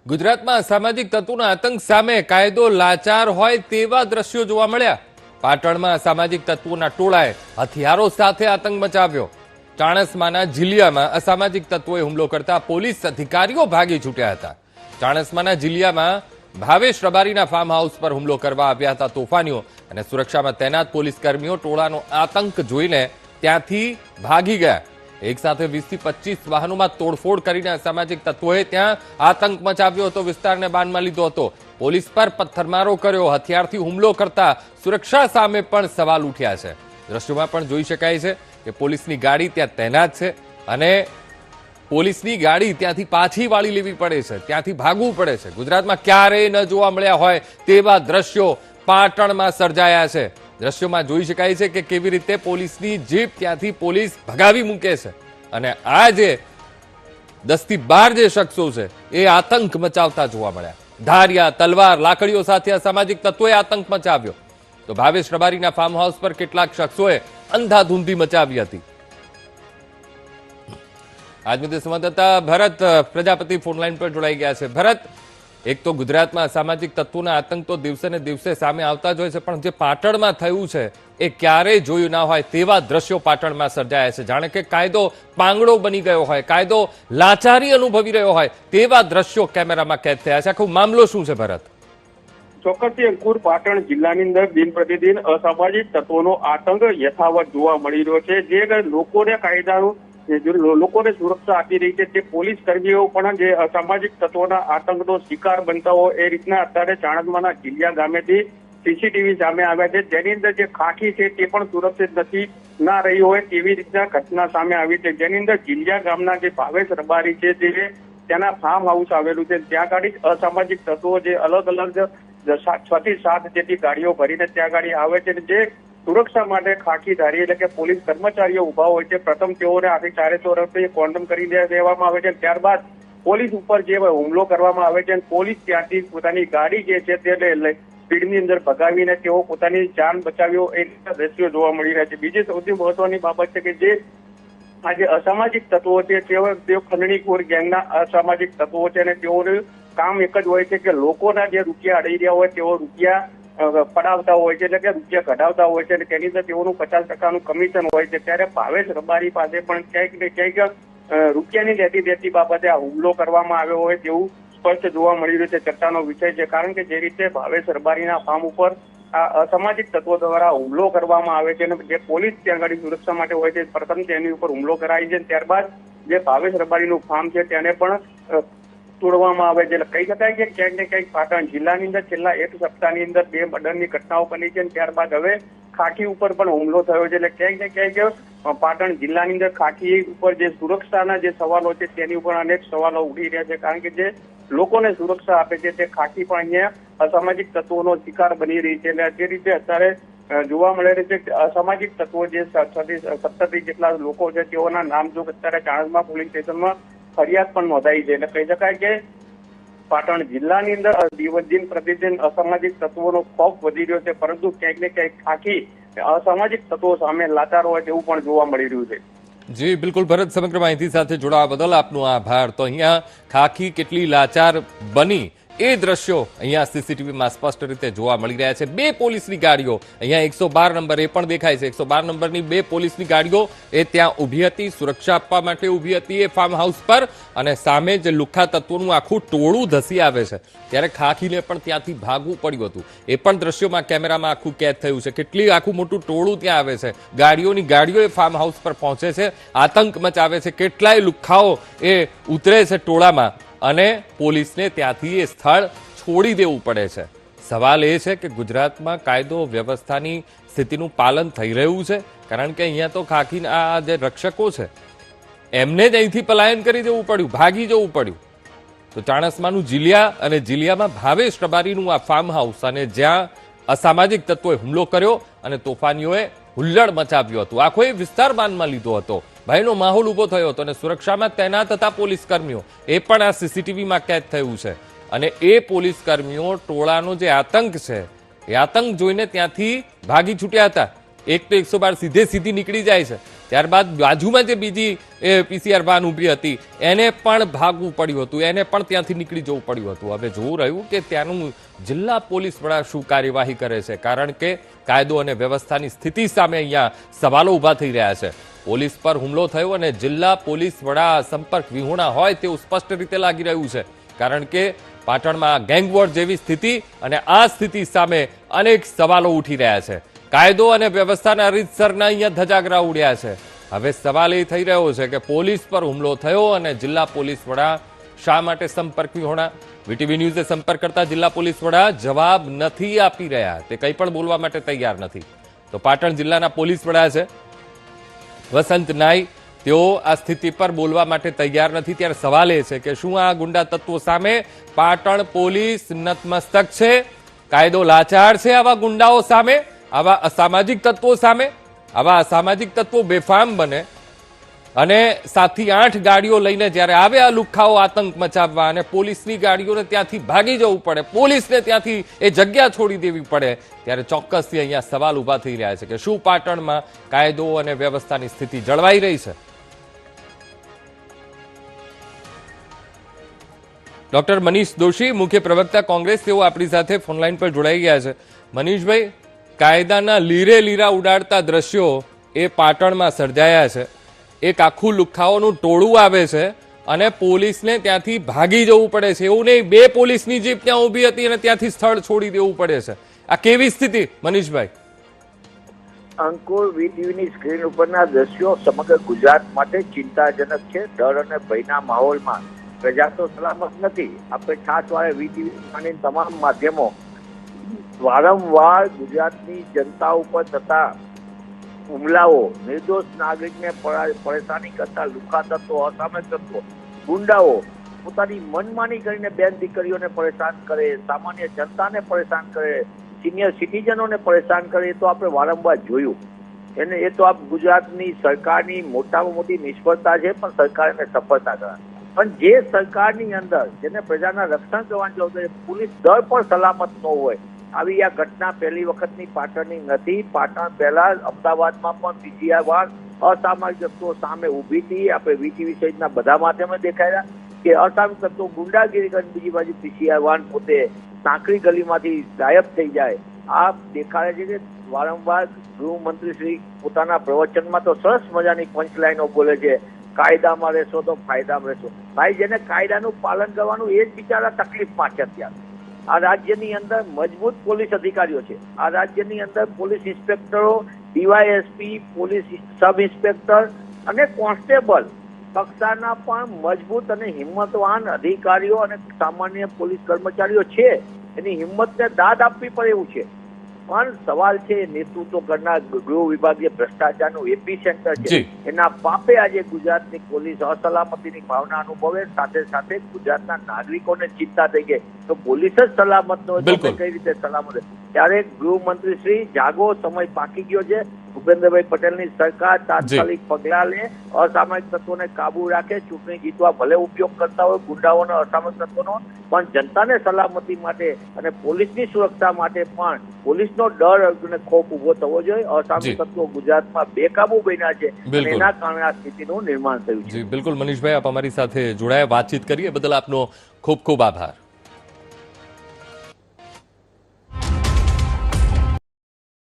ગુજરાતમાં અસામાજિક તત્વોના આતંક સામે કાયદો લાચાર હોય તેવા દ્રશ્યો જોવા મળ્યા। પાટણમાં અસામાજિક તત્વોના ટોળાએ હથિયારો સાથે આતંક મચાવ્યો। ચાણસ્માના જીલિયામાં અસામાજિક તત્વોએ હુમલો કરતા પોલીસ અધિકારીઓ ભાગી છૂટ્યા હતા। ચાણસ્માના જીલિયામાં ભાવેશ રબારીના ફાર્મ હાઉસ પર હુમલો કરવા આવ્યા હતા તોફાનીઓ અને સુરક્ષામાં તૈનાત પોલીસ કર્મીઓ ટોળાનો આતંક જોઈને ત્યાંથી ભાગી ગયા। એક સાથે 20 થી 25 વાહનોમાં તોડફોડ કરીને અસામાજિક તત્વોએ ત્યાં આતંક મચાવ્યો હતો, વિસ્તારને બાનમાં લીધો હતો, પોલીસ પર પથ્થરમારો કર્યો, હથિયારથી હુમલો કરતા સુરક્ષા સામે પણ સવાલ ઉઠ્યા છે। દ્રશ્યોમાં પણ જોઈ શકાય છે કે પોલીસની ગાડી ત્યાં તૈનાત છે અને પોલીસની ગાડી ત્યાંથી પાછી વાળી લેવી પડે છે, ત્યાંથી ભાગવું પડે છે। ગુજરાતમાં ક્યારેય ન જોવા મળ્યા હોય તેવા દ્રશ્યો પાટણમાં સર્જાયા છે। દ્રશ્યોમાં જોઈ શકાય છે કે કેવી રીતે પોલીસની જીપ ત્યાંથી પોલીસ ભગાવી મૂકે છે અને આ જે 10 થી 12 જે શખ્સો છે એ આતંક મચાવતા જોવા મળ્યા। ધારિયા, તલવાર, લાકડીઓ સાથે અસામાજિક તત્વોએ આતંક મચાવ્યો તો ભાવેશ રબારીના ફાર્મ હાઉસ પર કેટલાક શખ્સોએ અંધાધૂંધી મચાવી હતી। આજ મુદ્દે સંવાદદાતા ભરત પ્રજાપતિ ફોનલાઈન પર જોડાઈ ગયા છે। ભરત, એક તો ગુજરાતમાં અસામાજિક તત્વોના આતંક તો દિવસે ને દિવસે સામે આવતા જ હોય છે, પણ જે પાટણમાં થયું છે એ ક્યારેય જોયું ના હોય તેવા દ્રશ્યો પાટણમાં સર્જાયા છે। જાણે કે કાયદો પાંગડો બની ગયો હોય, કાયદો લાચારી અનુભવી રહ્યો હોય તેવા દ્રશ્યો કેમેરામાં કેદ થયા છે। આખો મામલો શું છે ભરત? ચોક્કસથી અંકુર, પાટણ જિલ્લાની અંદર દિન પ્રતિદિન અસામાજિક તત્વોનો આતંક યથાવત જોવા મળી રહ્યો છે। જે લોકોને કાયદાનું લોકોને સુરક્ષા આપી રહી છે તે પોલીસ કર્મીઓ પણ જે અસામાજિક તત્વોના આતંકનો શિકાર બનતા હોય એ રીતના અત્યારે ચાણસ્માના જીલિયા ગામેથી સીસીટીવી સામે આવ્યા છે, જેની અંદર જે ખાખી છે તે પણ સુરક્ષિત નથી ના રહી હોય તેવી રીતના ઘટના સામે આવી છે। જેની અંદર જીલિયા ગામના જે ભાવેશ રબારી છે તે તેના ફાર્મ હાઉસ આવેલું છે, ત્યાં ગાડી અસામાજિક તત્વો જે અલગ અલગ 6 થી 7 જેટલી ગાડીઓ ભરીને ત્યાં ગાડી આવે છે। જે સુરક્ષા માટે ખાખીધારી એટલે કે પોલીસ કર્મચારીઓ ઉભા હોય છે, પ્રથમ તેઓને આખી ચારે તરફથી કોન્ડમ કરી દેવામાં આવે છે, ત્યારબાદ પોલીસ ઉપર જે હુમલો કરવામાં આવે છે, પોલીસ ત્યાંથી પોતાની ગાડી જે છે તે સ્પીડની અંદર ભગાવીને તેઓ પોતાની જાન બચાવ્યો એ દ્રશ્યો જોવા મળી રહ્યા છે। બીજી સૌથી મહત્વની બાબત છે કે જે આ જે અસામાજિક તત્વો છે તેઓ ખંડણીખોર ગેંગના અસામાજિક તત્વો છે અને તેઓનું કામ એક જ હોય છે કે લોકોના જે રૂપિયા અડી રહ્યા હોય તેઓ રૂપિયા પડાવતા હોય છે, એટલે કે રૂપિયા કઢાવતા હોય છે અને તેની અંદર તેઓનું 50% કમિશન હોય છે। ત્યારે ભાવેશ રબારી પાસે પણ ક્યાંક ને ક્યાંક રૂપિયાની લેતી બાબતે આ હુમલો કરવામાં આવ્યો હોય તેવું સ્પષ્ટ જોવા મળી રહ્યું છે। ચર્ચાનો વિષય છે, કારણ કે જે રીતે ભાવેશ રબારીના ફાર્મ ઉપર આ અસામાજિક તત્વો દ્વારા હુમલો કરવામાં આવે છે અને જે પોલીસ ત્યાં આગળ સુરક્ષા માટે હોય છે પ્રથમ તેની ઉપર હુમલો કરાય છે, ત્યારબાદ જે ભાવેશ રબારીનું ફાર્મ છે તેને પણ તોડવામાં આવે છે। એટલે કહી શકાય કે ક્યાંક ને ક્યાંક પાટણ જિલ્લાની અંદર છેલ્લા 1 સપ્તાહની અંદર 2 મર્ડરની ઘટનાઓ બની છે, ત્યારબાદ હવે ખાખી ઉપર પણ હુમલો થયો છે। એટલે ક્યાંક ને ક્યાંક પાટણ જિલ્લાની અંદર ખાખી ઉપર જે સુરક્ષાના જે સવાલો છે તેની ઉપર અનેક સવાલો ઉઠી રહ્યા છે, કારણ કે જે લોકોને સુરક્ષા આપે છે તે ખાખી પણ અહીંયા અસામાજિક તત્વોનો શિકાર બની રહી છે। એટલે જે રીતે અત્યારે જોવા મળે છે કે અસામાજિક તત્વો જે 17 જેટલા લોકો છે તેઓના નામ જો અત્યારે ચાણસ્મા પોલીસ સ્ટેશનમાં ફરિયાદ પણ નોંધાઈ છે। એટલે કહી શકાય કે પાટણ જિલ્લાની અંદર દિન પ્રતિદિન અસામાજિક તત્વોનો ખોફ વધી રહ્યો છે, પરંતુ ક્યાંક ને ક્યાંક ખાખી અસામાજિક તત્વો સામે લાચાર હોય તેવું પણ જોવા મળી રહ્યું છે। જી બિલકુલ ભરત, સમગ્ર માહિતી સાથે જોડાવા બદલ આપનો આભાર। તો અહીંયા ખાખી કેટલી લાચાર બની એ દ્રશ્યો અહીંયા સીસીટીવીમાં સ્પષ્ટ રીતે જોવા મળી રહ્યા છે। 2 પોલીસની ગાડીઓ અહીંયા 112 નંબર એ પણ દેખાય છે, 112 નંબરની 2 પોલીસની ગાડીઓ એ ત્યાં ઊભી હતી, સુરક્ષા આપવા માટે ઊભી હતી એ ફાર્મ હાઉસ પર, અને સામે જે લુખ્ખા તત્વોનું આખું ટોળું ધસી આવે છે ત્યારે ખાખીને પણ ત્યાંથી ભાગવું પડ્યું હતું। એ પણ દ્રશ્યોમાં કેમેરામાં આખું કેદ થયું છે, કેટલી આખું મોટું ટોળું ત્યાં આવે છે, ગાડીઓ એ ફાર્મ હાઉસ પર પહોંચે છે, આતંક મચાવે છે, કેટલાય લુખ્ખાઓ એ ઉતરે છે ટોળામાં અને પોલીસને ત્યાંથી એ સ્થળ છોડી દેવું પડે છે। સવાલ એ છે કે ગુજરાતમાં કાયદો વ્યવસ્થાની સ્થિતિનું પાલન થઈ રહ્યું છે? કારણ કે અહીંયા તો ખાખીના આ જે રક્ષકો છે એમને જ અહીંથી પલાયન કરી દેવું પડ્યું, ભાગી જવું પડ્યું। તો ચાણસ્માનું જીલિયા અને જીલિયામાં ભાવેશ રબારીનું આ ફાર્મ હાઉસ અને જ્યાં અસામાજિક તત્વોએ હુમલો કર્યો અને તોફાનીઓએ હુલ્લડ મચાવ્યો હતો, આખો એ વિસ્તાર બાનમાં લીધો હતો, ભયનો માહોલ ઉભો થયો હતો અને સુરક્ષામાં તૈનાત હતા પોલીસ કર્મીઓ, એ પણ આ સીસીટીવીમાં કેદ થયું છે। અને એ પોલીસ કર્મીઓ ટોળાનો જે આતંક છે એ આતંક જોઈને ત્યાંથી ભાગી છૂટ્યા હતા। એક તો 112 સીધી નીકળી જાય છે ત્યારબાદ બાજુમાં જે બીજી પીસીઆર વાન ઊભી હતી એને પણ ભાગવું પડ્યું હતું, એને પણ ત્યાંથી નીકળી જવું પડ્યું હતું. હવે જોવું રહ્યું કે ત્યાંનું જિલ્લા પોલીસ વડા શું કાર્યવાહી કરે છે, કારણ કે કાયદો અને વ્યવસ્થાની સ્થિતિ સામે અહીંયા સવાલો ઊભા થઈ રહ્યા છે. પોલીસ પર હુમલો થયો અને જિલ્લા પોલીસ વડા સંપર્ક વિહોણા હોય તેવું સ્પષ્ટ રીતે લાગી રહ્યું છે, કારણ કે પાટણમાં ગેંગવોર જેવી સ્થિતિ અને આ સ્થિતિ સામે અનેક સવાલો ઉઠી રહ્યા છે. કાયદો અને વ્યવસ્થાના રીતસરના અહીંયા ધજાગરા ઉડ્યા છે. હવે સવાલ એ થઈ રહ્યો છે કે પોલીસ પર હુમલો થયો અને જિલ્લા પોલીસ વડા શા માટે સંપર્ક વિહોણા? વીટીવી ન્યૂઝે સંપર્ક કરતા જિલ્લા પોલીસ વડા જવાબ નથી આપી રહ્યા, તે કંઈ પણ બોલવા માટે તૈયાર નથી. તો પાટણ જિલ્લાના પોલીસ વડા છે વસંત નાઈ, તેઓ આ સ્થિતિ પર બોલવા માટે તૈયાર નથી. ત્યારે સવાલ એ છે કે શું આ ગુંડા તત્વો સામે પાટણ પોલીસ નતમસ્તક છે? કાયદો લાચાર છે આવા ગુંડાઓ સામે, આવા અસામાજિક તત્વો સામે? આવા અસામાજિક તત્વો બેફામ બને અને 7 થી 8 ગાડીઓ લઈને જ્યારે આવે આ લુખ્ખાઓ આતંક મચાવવા અને પોલીસની ગાડીઓને ત્યાંથી ભાગી જવું પડે, પોલીસને ત્યાંથી એ જગ્યા છોડી દેવી પડે, ત્યારે ચોક્કસથી અહીંયા સવાલ ઊભા થઈ રહ્યા છે કે શું પાટણમાં કાયદો અને વ્યવસ્થાની સ્થિતિ જળવાઈ રહી છે? ડોક્ટર મનીષ દોશી, મુખ્ય પ્રવક્તા કોંગ્રેસ, તેઓ આપણી સાથે ફોનલાઈન પર જોડાઈ ગયા છે. મનીષભાઈ, કાયદાના લીરે લીરા ઉડાડતા દ્રશ્યો એ પાટણમાં સર્જાયા છે. એક આખું લુખ્ખાઓનું ટોળું આવે છે અને પોલીસને ત્યાંથી ભાગી જવું પડે છે. એવું નહીં, 2 પોલીસની જીપ ત્યાં ઊભી હતી અને ત્યાંથી સ્થળ છોડી દેવું પડે છે. આ કેવી સ્થિતિ મનીષભાઈ? અંકુર, વીટીવીની સ્ક્રીન ઉપરના દ્રશ્યો સમગ્ર ગુજરાત માટે ચિંતાજનક છે. ડર અને ભયના માહોલમાં પ્રજા તો સલામત નથી. આપણે ખાસ વાળે વીટીવી તમામ માધ્યમો વારંવાર ગુજરાતની જનતા ઉપર થતા હુમલાઓ, નિર્દોષ નાગરિકને પરેશાની કરતા લુખ્ખા તત્વો, અસામાજિક તત્વો, ગુંડાઓ પોતાની મનમાની કરીને બેન દીકરીઓને પરેશાન કરે, સામાન્ય જનતાને પરેશાન કરે, સિનિયર સિટીઝનોને પરેશાન કરે, એ તો આપણે વારંવાર જોયું. એ તો આપ ગુજરાતની સરકારની મોટામાં મોટી નિષ્ફળતા છે, પણ સરકાર એને સફળતા કરે. પણ જે સરકારની અંદર જેને પ્રજાના રક્ષણ કરવાની જવાબદારી, પોલીસ દળ પણ સલામત ન હોય, આવી આ ઘટના પહેલી વખતની પાટણની નથી. પાટણ પહેલા અમદાવાદમાં પણ પીસીઆર વાન અસામાજિક તત્વો સામે ઊભી હતી. આપણે વીટીવી સહિતના બધા માધ્યમો દેખાયા કે અસામાજિક તત્વો ગુંડાગીરી કરીને બીજી બાજુ પીસીઆર વાન પોતે સાંકડી ગલીમાંથી ગાયબ થઈ જાય. આ દેખાડે છે કે વારંવાર ગૃહમંત્રી શ્રી પોતાના પ્રવચનમાં તો સરસ મજાની પંચલાઈનો બોલે છે, કાયદામાં રહેશો તો ફાયદામાં રહેશો. ભાઈ, જેને કાયદાનું પાલન કરવાનું એ જ બિચારા તકલીફમાં છે અત્યારે. આ રાજ્યની અંદર મજબૂત પોલીસ અધિકારીઓ છે. આ રાજ્યની અંદર પોલીસ ઇન્સ્પેક્ટરો, ડીવાયએસપી, પોલીસ સબ ઇન્સ્પેક્ટર અને કોન્સ્ટેબલ કક્ષાના પણ મજબૂત અને હિંમતવાન અધિકારીઓ અને સામાન્ય પોલીસ કર્મચારીઓ છે. એની હિંમતને દાદ આપવી પડે એવું છે. પણ સવાલ છે નેતૃત્વ કરનાર ગૃહ વિભાગ જે ભ્રષ્ટાચારનું એપી સેન્ટર છે, એના પાપે આજે ગુજરાતની પોલીસ અસલામતીની ભાવના અનુભવે, સાથે સાથે ગુજરાતના નાગરિકોને ચિંતા થઈ ગઈ તો પોલીસ જ સલામત ન હોય તો કઈ રીતે સલામત? ત્યારે ગૃહમંત્રી શ્રી જાગો, સમય પાકી ગયો છે. ભૂપેન્દ્રભાઈ પટેલની સરકાર તાત્કાલિક પગલાં લે, અસામાજિક તત્વોને કાબુ રાખે. ચૂંટણી જીતવા ભલે ઉપયોગ કરતા હોય ગુંડાઓનો, અસામાજિક તત્વોનો, પણ જનતાને સલામતી માટે અને પોલીસની સુરક્ષા માટે પણ પોલીસનો ડર અને ખોફ ઉભો થવો જોઈએ. અસામાજિક તત્વો ગુજરાતમાં બેકાબુ બન્યા છે અને એના કારણે આ સ્થિતિનું નિર્માણ થયું છે. બિલકુલ મનીષભાઈ, આપ અમારી સાથે જોડાયા, વાતચીત કરીએ બદલ આપનો ખૂબ ખૂબ આભાર.